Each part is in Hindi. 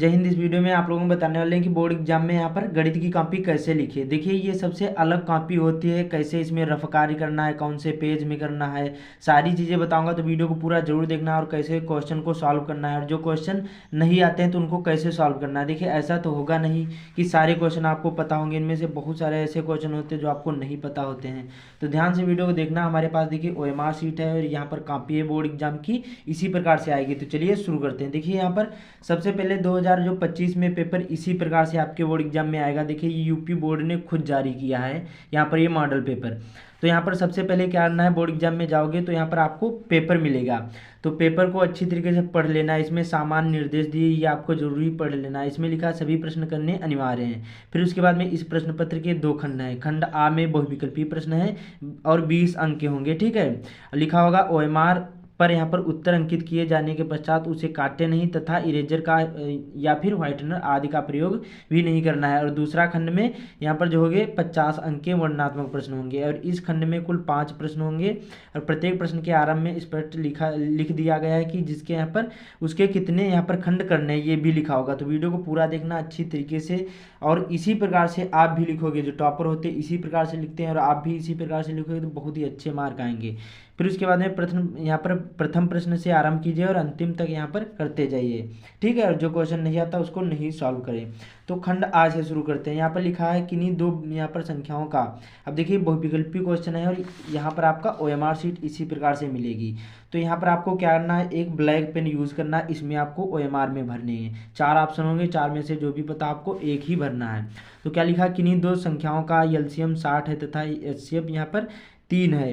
जय हिंद। इस वीडियो में आप लोगों को बताने वाले हैं कि बोर्ड एग्जाम में यहाँ पर गणित की कॉपी कैसे लिखिए। देखिए ये सबसे अलग कॉपी होती है, कैसे इसमें रफकारी करना है, कौन से पेज में करना है, सारी चीज़ें बताऊंगा, तो वीडियो को पूरा जरूर देखना है और कैसे क्वेश्चन को सॉल्व करना है और जो क्वेश्चन नहीं आते हैं तो उनको कैसे सॉल्व करना है। देखिए ऐसा तो होगा नहीं कि सारे क्वेश्चन आपको पता होंगे, इनमें से बहुत सारे ऐसे क्वेश्चन होते हैं जो आपको नहीं पता होते हैं। तो ध्यान से वीडियो को देखना। हमारे पास देखिए OMR शीट है और यहाँ पर कॉपी है बोर्ड एग्जाम की, इसी प्रकार से आएगी। तो चलिए शुरू करते हैं। देखिए यहाँ पर सबसे पहले 2025 में पेपर इसी प्रकार से आपके बोर्ड एग्जाम में आएगा। देखिए ये यूपी बोर्ड ने खुद जारी किया है यहाँ पर ये मॉडल पेपर। तो यहाँ पर सबसे पहले क्या करना है, बोर्ड एग्जाम में जाओगे तो यहाँ पर आपको पेपर मिलेगा। तो पेपर को अच्छी तरीके से पढ़ लेना है। इसमें सामान्य निर्देश दिए, ये आपको जरूरी पढ़ लेना है। इसमें लिखा सभी प्रश्न करने अनिवार्य हैं। फिर उसके बाद में इस प्रश्न पत्र के 2 खंड हैं। खंड आ में बहुविकल्पीय प्रश्न है और 20 अंक के होंगे, ठीक है। लिखा होगा OMR पर यहाँ पर उत्तर अंकित किए जाने के पश्चात उसे काटे नहीं तथा इरेजर का या फिर व्हाइटनर आदि का प्रयोग भी नहीं करना है। और दूसरा खंड में यहाँ पर जो होंगे 50 अंक के वर्णनात्मक प्रश्न होंगे और इस खंड में कुल 5 प्रश्न होंगे और प्रत्येक प्रश्न के आरंभ में स्पष्ट लिख दिया गया है कि जिसके यहाँ पर उसके कितने यहाँ पर खंड करने हैं, ये भी लिखा होगा। तो वीडियो को पूरा देखना अच्छी तरीके से और इसी प्रकार से आप भी लिखोगे। जो टॉपर होते हैं इसी प्रकार से लिखते हैं और आप भी इसी प्रकार से लिखोगे तो बहुत ही अच्छे मार्क आएंगे। फिर उसके बाद में प्रथम प्रश्न से आरंभ कीजिए और अंतिम तक यहाँ पर करते जाइए, ठीक है। और जो क्वेश्चन नहीं आता उसको नहीं सॉल्व करें। तो खंड आज से शुरू करते हैं। यहाँ पर लिखा है किन्हीं दो यहाँ पर संख्याओं का, अब देखिए बहुविकल्पी क्वेश्चन है और यहाँ पर आपका OMR शीट इसी प्रकार से मिलेगी। तो यहाँ पर आपको क्या करना है, एक ब्लैक पेन यूज़ करना है, इसमें आपको OMR में भरने हैं। 4 ऑप्शन होंगे, 4 में से जो भी पता आपको एक ही भरना है। तो क्या लिखा, किन्हीं दो संख्याओं का LCM 60 है तथा HCF यहाँ पर 3 है।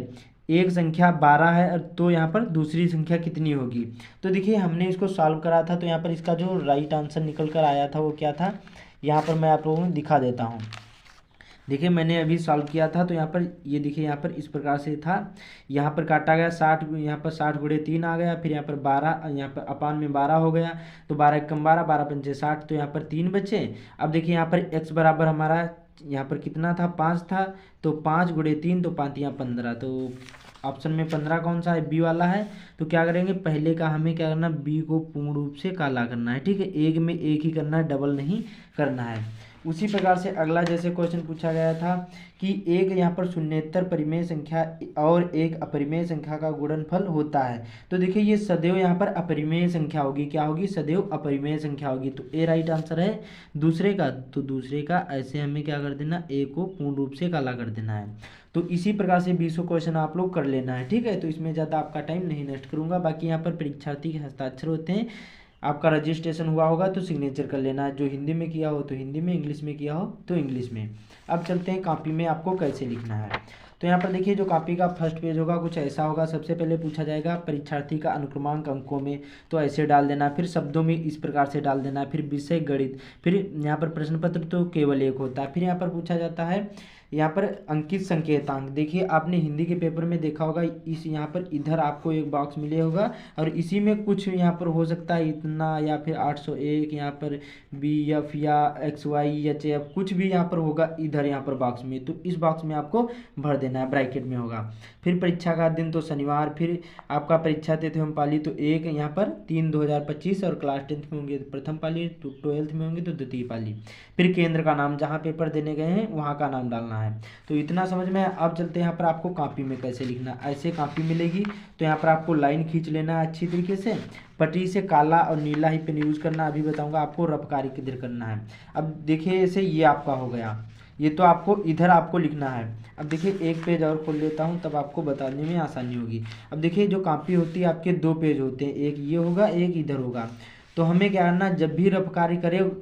एक संख्या 12 है तो यहाँ पर दूसरी संख्या कितनी होगी। तो देखिए हमने इसको सॉल्व करा था, तो यहाँ पर इसका जो राइट आंसर निकल कर आया था वो क्या था, यहाँ पर मैं आप लोगों को दिखा देता हूँ। देखिए मैंने अभी सॉल्व किया था तो यहाँ पर ये देखिए यहाँ पर इस प्रकार से था। यहाँ पर काटा गया 60, यहाँ पर 60 गुणे 3 आ गया। फिर यहाँ पर 12, यहाँ पर अपान में 12 हो गया। तो 12 कम 12, 12 पंचे 60, तो यहाँ पर 3 बचे। अब देखिए यहाँ पर x बराबर हमारा यहाँ पर कितना था, 5 था। तो 5 गुणे 3 तो 5 यहाँ 15। तो ऑप्शन में 15 कौन सा है, बी वाला है। तो क्या करेंगे, पहले का हमें क्या करना, बी को पूर्ण रूप से काला करना है, ठीक है। एक में एक ही करना है, डबल नहीं करना है। उसी प्रकार से अगला जैसे क्वेश्चन पूछा गया था कि एक यहाँ पर शून्येतर परिमेय संख्या और एक अपरिमेय संख्या का गुणनफल होता है। तो देखिए ये सदैव यहाँ पर अपरिमेय संख्या होगी, क्या होगी, सदैव अपरिमेय संख्या होगी। तो ए राइट आंसर है। दूसरे का, तो दूसरे का ऐसे हमें क्या कर देना, ए को पूर्ण रूप से काला कर देना है। तो इसी प्रकार से 20 क्वेश्चन आप लोग कर लेना है, ठीक है। तो इसमें ज़्यादा आपका टाइम नहीं नष्ट करूँगा। बाकी यहाँ पर परीक्षार्थी के हस्ताक्षर होते हैं, आपका रजिस्ट्रेशन हुआ होगा तो सिग्नेचर कर लेना है। जो हिंदी में किया हो तो हिंदी में, इंग्लिश में किया हो तो इंग्लिश में। अब चलते हैं कॉपी में आपको कैसे लिखना है। तो यहाँ पर देखिए जो कॉपी का फर्स्ट पेज होगा कुछ ऐसा होगा। सबसे पहले पूछा जाएगा परीक्षार्थी का अनुक्रमांक अंकों में, तो ऐसे डाल देना। फिर शब्दों में इस प्रकार से डाल देना। फिर विषय गणित। फिर यहाँ पर प्रश्न पत्र तो केवल एक होता है। फिर यहाँ पर पूछा जाता है यहाँ पर अंकित संकेतांक। देखिए आपने हिंदी के पेपर में देखा होगा, इस यहाँ पर इधर आपको एक बॉक्स मिले होगा और इसी में कुछ यहाँ पर हो सकता है इतना या फिर 801, यहाँ पर BF या XY HF कुछ भी यहाँ पर होगा इधर यहाँ पर बॉक्स में। तो इस बॉक्स में आपको भर देना है, ब्रैकेट में होगा। फिर परीक्षा का दिन तो शनिवार। फिर आपका परीक्षा तिथि एवं पाली तो 1 यहाँ पर 3/2025 और क्लास 10th में होंगे तो प्रथम पाली, तो 12th में होंगे तो द्वितीय पाली। फिर केंद्र का नाम, जहाँ पेपर देने गए हैं वहाँ का नाम डालना है। तो इतना समझ में। अब चलते हैं यहाँ पर आपको कॉपी में कैसे लिखना। ऐसे कॉपी मिलेगी तो यहाँ पर आपको लाइन खींच लेना है अच्छी तरीके से। पट्टी से काला और नीला ही पेन यूज़ करना, अभी बताऊंगा आपको रफकारी किधर करना है। अब देखिए ऐसे ये आपका हो गया, ये तो आपको इधर आपको लिखना है। अब देखिए एक पेज और खोल लेता हूँ तब आपको बताने में आसानी होगी। अब देखिए जो कॉपी होती है आपके 2 पेज होते हैं, एक ये होगा एक इधर होगा। तो हमें क्या करना, जब भी रफ कार्य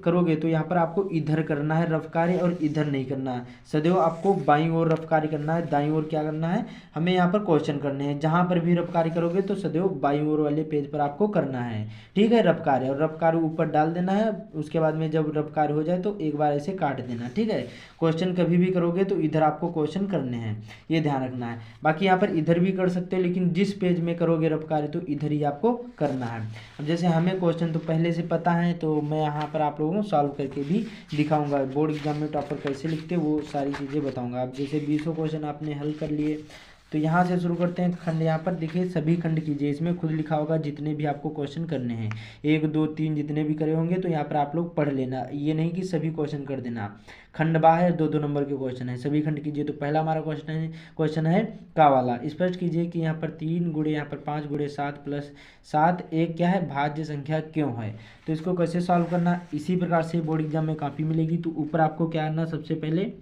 करोगे तो यहाँ पर आपको इधर करना है रफ कार्य और इधर नहीं करना है। सदैव आपको बाईं ओर रफ कार्य करना है, दाईं ओर क्या करना है, हमें यहाँ पर क्वेश्चन करने हैं। जहाँ पर भी रफ कार्य करोगे तो सदैव बाईं ओर वाले पेज पर आपको करना है, ठीक है। रफ कार्य और रफ कार्य ऊपर डाल देना है। उसके बाद में जब रफ कार्य हो जाए तो एक बार ऐसे काट देना, ठीक है। क्वेश्चन कभी भी करोगे तो इधर आपको क्वेश्चन करने हैं, ये ध्यान रखना है। बाकी यहाँ पर इधर भी कर सकते हो, लेकिन जिस पेज में करोगे रफ कार्य तो इधर ही आपको करना है। अब जैसे हमें क्वेश्चन तो पहले से पता है तो मैं यहाँ पर आप लोगों को सॉल्व करके भी दिखाऊंगा। बोर्ड एग्जाम में टॉपर कैसे लिखते हैं वो सारी चीज़ें बताऊंगा। अब जैसे 20 क्वेश्चन आपने हल कर लिए तो यहाँ से शुरू करते हैं खंड। यहाँ पर देखिए सभी खंड कीजिए, इसमें खुद लिखा होगा जितने भी आपको क्वेश्चन करने हैं, 1 2 3 जितने भी करे होंगे तो यहाँ पर आप लोग पढ़ लेना, ये नहीं कि सभी क्वेश्चन कर देना। खंड बा है, 2 2 नंबर के क्वेश्चन है, सभी खंड कीजिए। तो पहला हमारा क्वेश्चन है का वाला। स्पष्ट कीजिए कि यहाँ पर 3 गुणे यहाँ पर 5 गुणे 7 प्लस 7 एक क्या है भाज्य संख्या क्यों है। तो इसको कैसे सॉल्व करना, इसी प्रकार से बोर्ड एग्जाम में कॉपी मिलेगी। तो ऊपर आपको क्या करना, सबसे पहले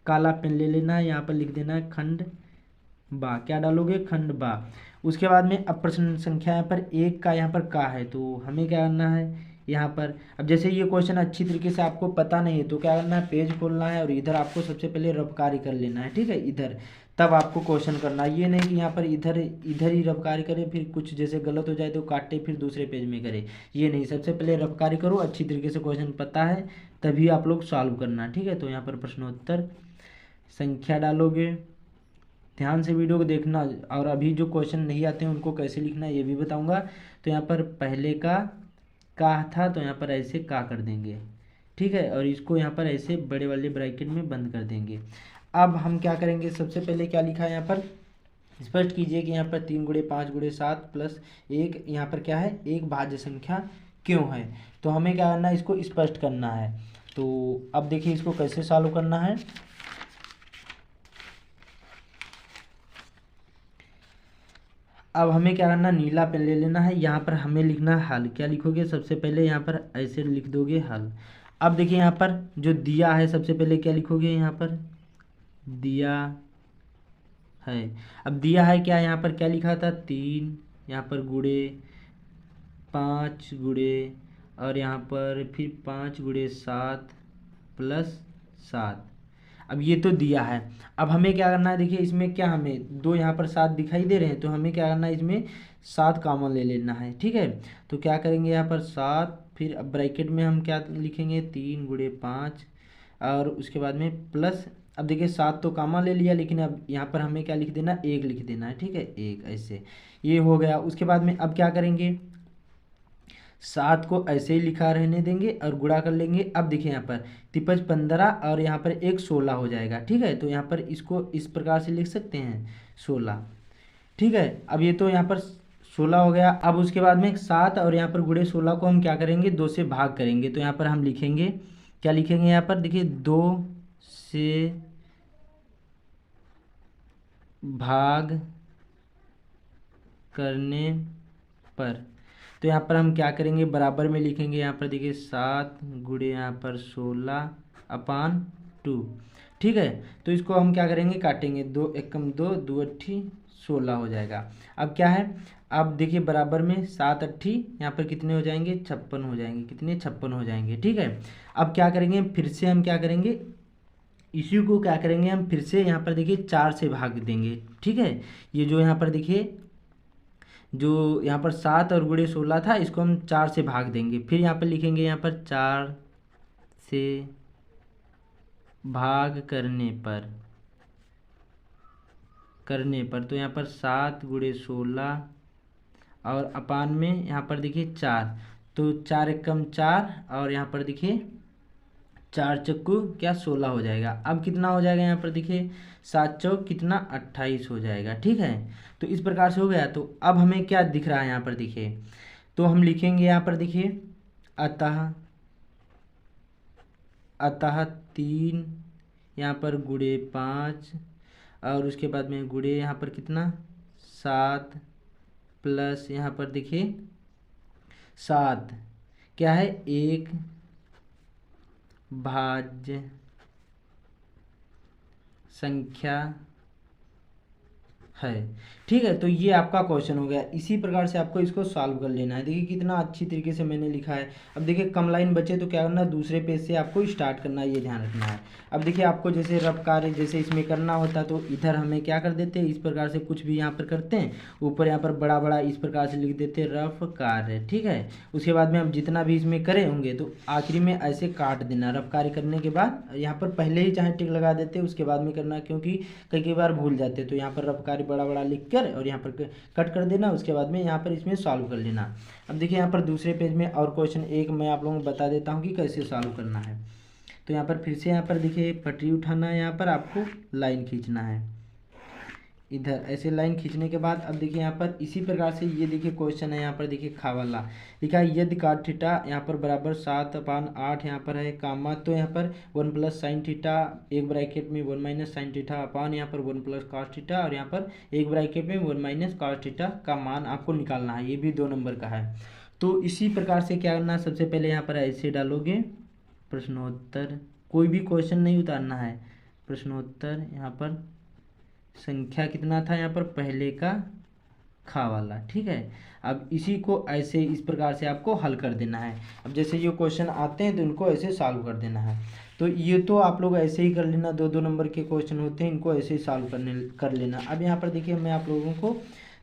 काला पेन ले लेना है, यहाँ पर लिख देना है खंड बा। क्या डालोगे, खंड बा। उसके बाद में अब प्रश्न संख्या यहाँ पर 1 का यहाँ पर का है, तो हमें क्या करना है यहाँ पर। अब जैसे ये क्वेश्चन अच्छी तरीके से आपको पता नहीं है तो क्या करना है, पेज खोलना है और इधर आपको सबसे पहले रफकारी कर लेना है, ठीक है, इधर, तब आपको क्वेश्चन करना है। ये नहीं कि यहाँ पर इधर इधर ही रफकारी करें, फिर कुछ जैसे गलत हो जाए तो काटे फिर दूसरे पेज में करें, ये नहीं। सबसे पहले रफकारी करो, अच्छी तरीके से क्वेश्चन पता है तभी आप लोग सॉल्व करना, ठीक है। तो यहाँ पर प्रश्नोत्तर संख्या डालोगे, ध्यान से वीडियो को देखना, और अभी जो क्वेश्चन नहीं आते हैं उनको कैसे लिखना है ये भी बताऊंगा। तो यहाँ पर पहले का था तो यहाँ पर ऐसे का कर देंगे, ठीक है, और इसको यहाँ पर ऐसे बड़े वाले ब्रैकेट में बंद कर देंगे। अब हम क्या करेंगे, सबसे पहले क्या लिखा है यहाँ पर, स्पष्ट कीजिए कि यहाँ पर 3 गुणे 5 गुणे 7 प्लस 1 यहाँ पर क्या है, एक भाज्य संख्या क्यों है। तो हमें क्या करना है, इसको स्पष्ट करना है। तो अब देखिए इसको कैसे सॉल्व करना है। अब हमें क्या करना, नीला पेन ले लेना है, यहाँ पर हमें लिखना है हल। क्या लिखोगे, सबसे पहले यहाँ पर ऐसे लिख दोगे हल। अब देखिए यहाँ पर जो दिया है, सबसे पहले क्या लिखोगे, यहाँ पर दिया है। अब दिया है क्या, यहाँ पर क्या लिखा था, 3 यहाँ पर गुणे 5 गुणे और यहाँ पर फिर 5 गुणे 7 प्लस 7। अब ये तो दिया है। अब हमें क्या करना है, देखिए इसमें क्या, हमें 2 यहाँ पर 7 दिखाई दे रहे हैं तो हमें क्या करना है, इसमें 7 कॉमन ले लेना है, ठीक है। तो क्या करेंगे यहाँ पर 7, फिर अब ब्रैकेट में हम क्या लिखेंगे, 3 गुणे 5 और उसके बाद में प्लस। अब देखिए 7 तो कॉमन ले लिया, लेकिन अब यहाँ पर हमें क्या लिख देना, 1 लिख देना है, ठीक है, 1 ऐसे, ये हो गया। उसके बाद में अब क्या करेंगे, 7 को ऐसे ही लिखा रहने देंगे और गुणा कर लेंगे। अब देखिए यहाँ पर 3 15 और यहाँ पर 1 16 हो जाएगा, ठीक है। तो यहाँ पर इसको इस प्रकार से लिख सकते हैं 16, ठीक है। अब ये तो यहाँ पर 16 हो गया। अब उसके बाद में 7 और यहाँ पर गुणे 16 को हम क्या करेंगे, 2 से भाग करेंगे। तो यहाँ पर हम लिखेंगे, क्या लिखेंगे यहाँ पर, देखिए 2 से भाग करने पर। तो यहाँ पर हम क्या करेंगे, बराबर में लिखेंगे, यहाँ पर देखिए 7 गुणे यहाँ पर 16/2, ठीक है। तो इसको हम क्या करेंगे, काटेंगे, 2 एकम 2 2 अट्ठी 16 हो जाएगा। अब क्या है, अब देखिए बराबर में 7 अट्ठी यहाँ पर कितने हो जाएंगे, 56 हो जाएंगे, कितने 56 हो जाएंगे, ठीक है। अब क्या करेंगे, फिर से हम क्या करेंगे, इसी को क्या करेंगे, हम फिर से यहाँ पर देखिए 4 से भाग देंगे, ठीक है। ये जो यहाँ पर देखिए जो यहाँ पर 7 और गुणे 16 था, इसको हम 4 से भाग देंगे। फिर यहाँ पर लिखेंगे, यहाँ पर 4 से भाग करने पर तो यहाँ पर 7 गुणे 16 और अपान में यहाँ पर देखिए 4, तो 4 एकम 4 और यहाँ पर देखिए 4 चक्कू क्या 16 हो जाएगा। अब कितना हो जाएगा, यहाँ पर देखिए 7 चौक कितना 28 हो जाएगा, ठीक है। तो इस प्रकार से हो गया। तो अब हमें क्या दिख रहा है यहाँ पर देखिए, तो हम लिखेंगे यहाँ पर देखिए अतः 3 यहाँ पर गुणे 5 और उसके बाद में गुणे यहाँ पर कितना 7 प्लस यहाँ पर देखिए 7 क्या है, एक भाज्य संख्या है, ठीक है। तो ये आपका क्वेश्चन हो गया। इसी प्रकार से आपको इसको सॉल्व कर लेना है। देखिए कितना अच्छी तरीके से मैंने लिखा है। अब देखिए कम लाइन बचे तो क्या करना है, दूसरे पेज से आपको स्टार्ट करना है, ये ध्यान रखना है। अब देखिए आपको जैसे रफ कार्य जैसे इसमें करना होता तो इधर हमें क्या कर देते हैं, इस प्रकार से कुछ भी यहाँ पर करते हैं, ऊपर यहाँ पर बड़ा बड़ा इस प्रकार से लिख देते हैं रफ कार्य, ठीक है। उसके बाद में हम जितना भी इसमें करे होंगे तो आखिरी में ऐसे काट देना। रफ कार्य करने के बाद यहाँ पर पहले ही चाहे टिक लगा देते उसके बाद में करना, क्योंकि कई बार भूल जाते। तो यहाँ पर रफ कार्य बड़ा बड़ा लिख कर और यहाँ पर कट कर देना, उसके बाद में यहाँ पर इसमें सॉल्व कर लेना। अब देखिए यहाँ पर दूसरे पेज में और क्वेश्चन एक मैं आप लोगों को बता देता हूँ कि कैसे सॉल्व करना है। तो यहाँ पर फिर से यहाँ पर देखिए पटरी उठाना है, यहाँ पर आपको लाइन खींचना है, इधर ऐसे लाइन खींचने के बाद अब देखिए यहाँ पर इसी प्रकार से ये देखिए क्वेश्चन है, यहाँ पर देखिए खा वाला लिखा है यदि cot थीटा यहाँ पर बराबर 7/8 यहाँ पर है कामा, तो यहाँ पर 1 प्लस साइन थीटा एक ब्रैकेट में 1 माइनस साइन थीटा अपान यहाँ पर 1 प्लस cos थीटा और यहाँ पर एक ब्रैकेट में 1 माइनस cos थीटा का मान आपको निकालना है। ये भी 2 नंबर का है। तो इसी प्रकार से क्या करना है, सबसे पहले यहाँ पर ऐसे डालोगे प्रश्नोत्तर, कोई भी क्वेश्चन नहीं उतारना है, प्रश्नोत्तर यहाँ पर संख्या कितना था यहाँ पर पहले का खा वाला, ठीक है। अब इसी को ऐसे इस प्रकार से आपको हल कर देना है। अब जैसे ये क्वेश्चन आते हैं तो इनको ऐसे सॉल्व कर देना है। तो ये तो आप लोग ऐसे ही कर लेना, 2-2 नंबर के क्वेश्चन होते हैं, इनको ऐसे ही सॉल्व कर लेना। अब यहाँ पर देखिए मैं आप लोगों को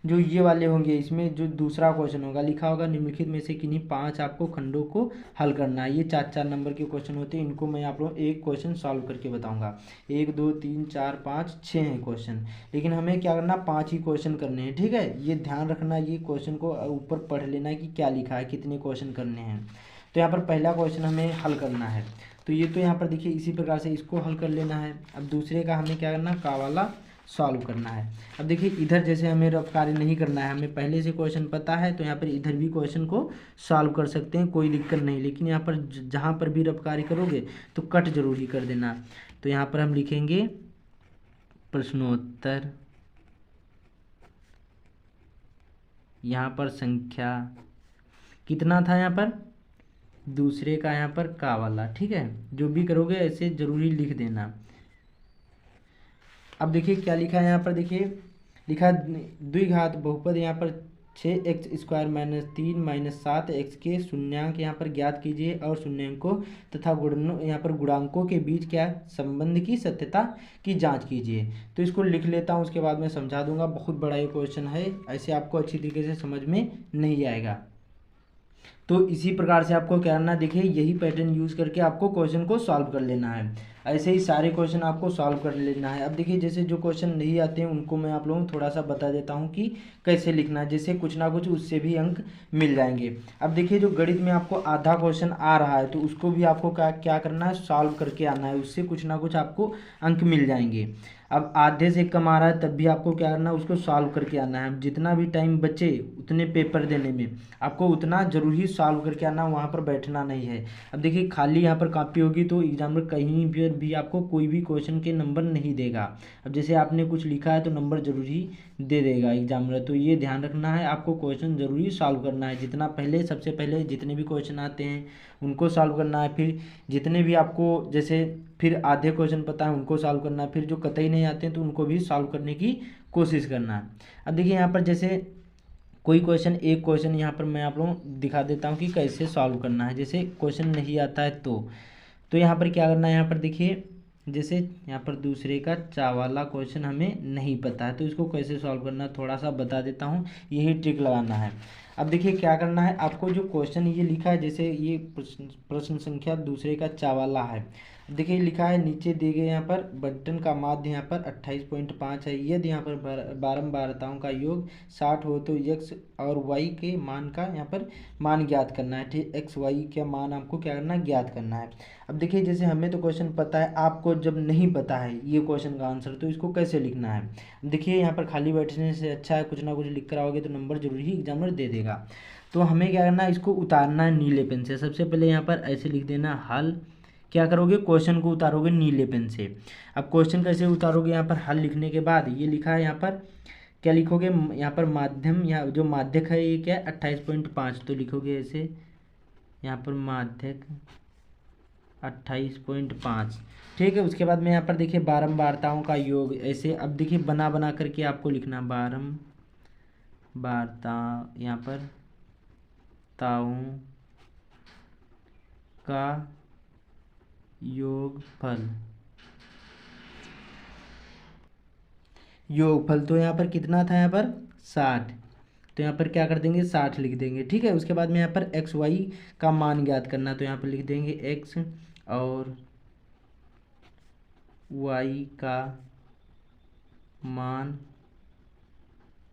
जो ये वाले होंगे इसमें जो दूसरा क्वेश्चन होगा लिखा होगा निम्नलिखित में से किन्हीं 5 आपको खंडों को हल करना है। ये 4-4 नंबर के क्वेश्चन होते हैं, इनको मैं आप लोगों को एक क्वेश्चन सॉल्व करके बताऊंगा। 1 2 3 4 5 6 हैं क्वेश्चन, लेकिन हमें क्या करना 5 ही क्वेश्चन करने हैं, ठीक है। ये ध्यान रखना, ये क्वेश्चन को ऊपर पढ़ लेना है कि क्या लिखा है, कितने क्वेश्चन करने हैं। तो यहाँ पर पहला क्वेश्चन हमें हल करना है, तो ये तो यहाँ पर देखिए इसी प्रकार से इसको हल कर लेना है। अब दूसरे का हमें क्या करना, का वाला सॉल्व करना है। अब देखिए इधर जैसे हमें रफ कार्य नहीं करना है, हमें पहले से क्वेश्चन पता है, तो यहाँ पर इधर भी क्वेश्चन को सॉल्व कर सकते हैं, कोई दिक्कत नहीं। लेकिन यहाँ पर जहाँ पर भी रफ कार्य करोगे तो कट जरूर ही कर देना। तो यहाँ पर हम लिखेंगे प्रश्नोत्तर, यहाँ पर संख्या कितना था यहाँ पर दूसरे का यहाँ पर का वाला, ठीक है। जो भी करोगे ऐसे जरूरी लिख देना। अब देखिए क्या लिखा है यहाँ पर, देखिए लिखा द्विघात बहुपद यहाँ पर 6x² - 3 - 7x के शून्यांक यहाँ पर ज्ञात कीजिए और शून्यांकों तथा यहाँ पर गुणांकों के बीच क्या संबंध की सत्यता की जांच कीजिए। तो इसको लिख लेता हूँ, उसके बाद मैं समझा दूंगा। बहुत बड़ा ये क्वेश्चन है, ऐसे आपको अच्छी तरीके से समझ में नहीं आएगा। तो इसी प्रकार से आपको क्या करना है, देखिए यही पैटर्न यूज़ करके आपको क्वेश्चन को सॉल्व कर लेना है। ऐसे ही सारे क्वेश्चन आपको सॉल्व कर लेना है। अब देखिए जैसे जो क्वेश्चन नहीं आते हैं उनको मैं आप लोगों को थोड़ा सा बता देता हूँ कि कैसे लिखना है, जैसे कुछ ना कुछ उससे भी अंक मिल जाएंगे। अब देखिए जो गणित में आपको आधा क्वेश्चन आ रहा है तो उसको भी आपको क्या करना है, सॉल्व करके आना है, उससे कुछ ना कुछ आपको अंक मिल जाएंगे। अब आधे से कम आ रहा है तब भी आपको क्या करना है, उसको सॉल्व करके आना है। जितना भी टाइम बचे उतने पेपर देने में आपको उतना जरूरी सॉल्व करके आना, वहाँ पर बैठना नहीं है। अब देखिए खाली यहाँ पर कॉपी होगी तो एग्जामिनर कहीं भी आपको कोई भी क्वेश्चन के नंबर नहीं देगा। अब जैसे आपने कुछ लिखा है तो नंबर जरूरी दे देगा एग्जामिनर, तो ये ध्यान रखना है, आपको क्वेश्चन जरूरी सॉल्व करना है। जितना पहले सबसे पहले जितने भी क्वेश्चन आते हैं उनको सॉल्व करना है, फिर जितने भी आपको जैसे फिर आधे क्वेश्चन पता है उनको सॉल्व करना है, फिर जो कतई नहीं आते हैं तो उनको भी सॉल्व करने की कोशिश करना है। अब देखिए यहाँ पर जैसे कोई क्वेश्चन, एक क्वेश्चन यहाँ पर मैं आप लोगों को दिखा देता हूँ कि कैसे सॉल्व करना है। जैसे क्वेश्चन नहीं आता है तो यहाँ पर क्या करना है, यहाँ पर देखिए जैसे यहाँ पर दूसरे का चा वाला क्वेश्चन हमें नहीं पता है तो इसको कैसे सॉल्व करना है थोड़ा सा बता देता हूँ, यही ट्रिक लगाना है। अब देखिए क्या करना है, आपको जो क्वेश्चन ये लिखा है, जैसे ये प्रश्न संख्या दूसरे का चा वाला है, देखिए लिखा है नीचे दिए गए यहाँ पर बंटन का माध्य यहाँ पर 28.5 है। यदि यहाँ पर बारंबारताओं का योग 60 हो तो x और y के मान का यहाँ पर मान ज्ञात करना है, ठीक। x y का मान आपको क्या करना है, ज्ञात करना है। अब देखिए जैसे हमें तो क्वेश्चन पता है, आपको जब नहीं पता है ये क्वेश्चन का आंसर तो इसको कैसे लिखना है। देखिए यहाँ पर खाली बैठने से अच्छा है कुछ ना कुछ लिख कर आओगे तो नंबर जरूर ही एग्जामिनर दे देगा। तो हमें क्या करना है, इसको उतारना है नीले पेन से। सबसे पहले यहाँ पर ऐसे लिख देना हल, क्या करोगे क्वेश्चन को उतारोगे नीले पेन से। अब क्वेश्चन कैसे उतारोगे, यहाँ पर हल लिखने के बाद ये लिखा है यहाँ पर क्या लिखोगे, यहाँ पर माध्यम, यहाँ जो माध्यक है ये क्या है 28.5 तो लिखोगे ऐसे, यहाँ पर माध्यक 28.5, ठीक है। उसके बाद में यहाँ पर देखिए बारंबारताओं का योग ऐसे, अब देखिए बना बना करके आपको लिखना बारंबारता यहाँ पर ताओं का योगफल तो यहाँ पर कितना था, यहाँ पर 60, तो यहाँ पर क्या कर देंगे 60 लिख देंगे, ठीक है। उसके बाद में यहाँ पर एक्स वाई का मान ज्ञात करना, तो यहाँ पर लिख देंगे एक्स और वाई का मान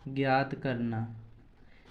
ज्ञात करना,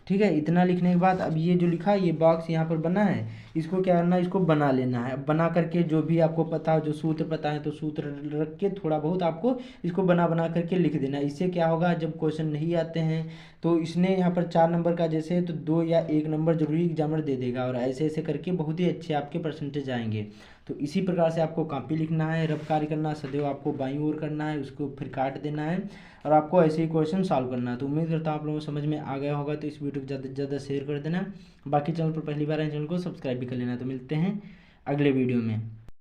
ठीक है। इतना लिखने के बाद अब ये जो लिखा है, ये बॉक्स यहाँ पर बना है, इसको क्या करना है, इसको बना लेना है। बना करके जो भी आपको पता हो, जो सूत्र पता है तो सूत्र रख के थोड़ा बहुत आपको इसको बना बना करके लिख देना है। इससे क्या होगा, जब क्वेश्चन नहीं आते हैं तो इसने यहाँ पर 4 नंबर का जैसे तो 2 या 1 नंबर जरूरी एग्जामिनर दे देगा, और ऐसे ऐसे करके बहुत ही अच्छे आपके परसेंटेज आएंगे। तो इसी प्रकार से आपको कॉपी लिखना है, रफ कार्य करना है, सदैव आपको बाईं ओर करना है, उसको फिर काट देना है, और आपको ऐसे ही क्वेश्चन सॉल्व करना है। तो उम्मीद करता हूँ आप लोगों को समझ में आ गया होगा। तो इस वीडियो को ज़्यादा से ज़्यादा शेयर कर देना। बाकी चैनल पर पहली बार आए चैनल को सब्सक्राइब भी कर लेना। तो मिलते हैं अगले वीडियो में।